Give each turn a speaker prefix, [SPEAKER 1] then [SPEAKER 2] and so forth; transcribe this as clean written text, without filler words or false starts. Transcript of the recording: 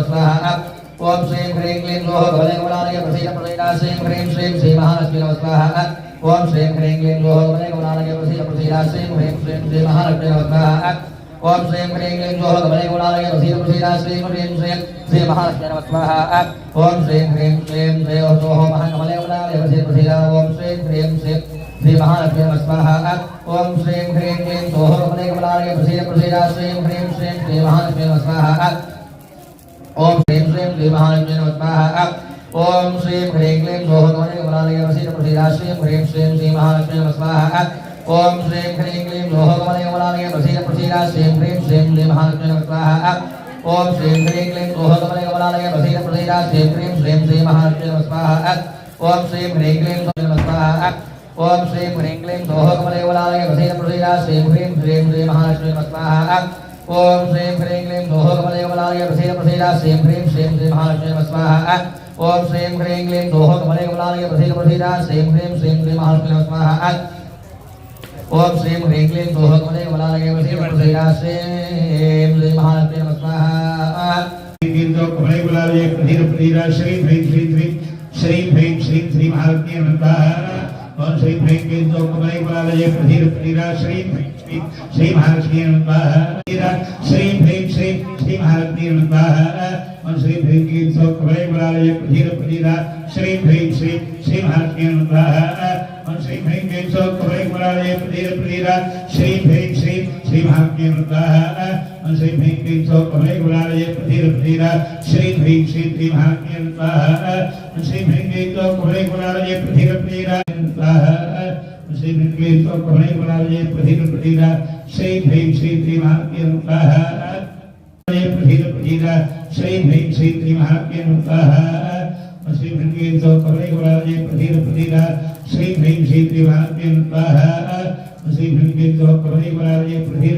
[SPEAKER 1] स्वाहा ओम श्रीं ह्रीं क्लीं लोह भले गुणालय प्रसीद प्रसीदा श्रीं ह्रीं श्रीं श्री महालक्ष्मी नमः स्वाहा ओम श्रीं ह्रीं क्लीं लोह भले गुणालय प्रसीद प्रसीदा श्रीं ह्रीं श्रीं श्री महालक्ष्मी नमः स्वाहा ओम श्रीं ह्रीं क्लीं लोह भले गुणालय प्रसीद प्रसीदा श्रीं ह्रीं श्रीं श्री महालक्ष्मी नमः स्वाहा ओम श्रीं ह्रीं श्रीं श्री लोह भले गुणालय प्रसीद प्रसीदा ओम श्रीं ह्रीं श्रीं श्री महालक्ष्मी नमः स्वाहा ओम श्रीं ह्रीं क्लीं लोह भले गुणालय प्रसीद प्रसीदा श्रीं ह्रीं श्रीं श्री महालक्ष्मी नमः स्वाहा ओम श्रीं श्रीं श्री महालक्ष्मी नमः स्वाहा ओम श्रीं ह्रीं क्लीं लोह भले गुणालय प्रसीद प्रसीदा श्रीं ह्रीं श्रीं श्री महालक्ष्मी नमः स्वाहा ओम श्रीं ह्रीं क्लीं लोह भले गुणालय प्रसीद प्रसीदा श्रीं ह्रीं श्रीं श्री महालक्ष्मी नमः स्वाहा ओम श्रीं ह्रीं क्लीं लोह भले गुणालय प्रसीद प्रसीदा श्रीं ह्रीं श्रीं श्री महालक्ष्मी नमः स्वाहा ओम श्रीं ह्रीं क्लीं नमः स्वाहा ओम श्रीं ह्रीं क्लीं लोह भले गुणालय प्रसीद प्रसीदा श्रीं ह्रीं श्रीं श्री महालक्ष्मी नमः स्वाहा ओम श्रीं ह्रीं क्लीं लोह भले गुणालय प्रसीद प्रसीदा श्रीं ह्रीं श्रीं श्री महालक्ष्मी नमः स्वाहा ओम श्रीं ह्रीं क्लीं लोह भले गुणालय प्रसीद प्रसीदा श्रीं ह्रीं श्रीं श्री महालक्ष्मी नमः स्वाहा ओम श्रीं ह्रीं क्लीं लोह भले गुणालय प्रसीद प्रसीदा श्रीं श्री महालक्ष्मी नमः स्वाहा
[SPEAKER 2] गिंदो भले गुणालय प्रसीद प्रसीदा श्रीं ह्रीं श्रीं श्रीं श्री महालक्ष्मी नमः स्वाहा ओम श्रीं ह्रीं क्लीं लोह भले गुणालय प्रसीद प्रसीदा श्रीं श्री महालक्ष्मी नमः स्वाहा श्रीं ह्रीं श्रीं श्री महालक्ष्मी नमः स्वाहा ओम श्रीं ह्रीं क्लीं लोह भले गुणालय प्रसीद प्रसीदा श्रीं ह्रीं श्रीं श्री महालक्ष्मी नमः स्वाहा ओम श्रीं ह्रीं क्लीं लोह भले गुणालय प्रसीद प्रसीदा श्रीं ह्रीं श्रीं श्री महालक्ष्मी नमः स्वाहा ओम श्रीं ह्रीं क्लीं लोह भले गुणालय प्रसीद प्रसीदा श्रीं ह्रीं श्रीं श्री महालक्ष्मी नमः स्वाहा ओम श्रीं ह्रीं क्लीं लोह भले गुणालय प्रसीद प्रसीदा स्वाहा श्री ह्रीं लोह भले गुणालय प्रसीद प्रसीदा श्रीं ह्रीं श्रीं श्री महालक्ष्मी नमः स्वाहा प्रसीद प्रसीदा श्रीं ह्रीं श्रीं श्री महालक्ष्मी नमः स्वाहा श्री ह्रीं लोह भले गुणालय प्रसीद प्रसीदा श्रीं ह्रीं श्रीं श्री महालक्ष्मी नमः स्वाहा श्री ह्रीं लोह भले गुणालय प्रसीद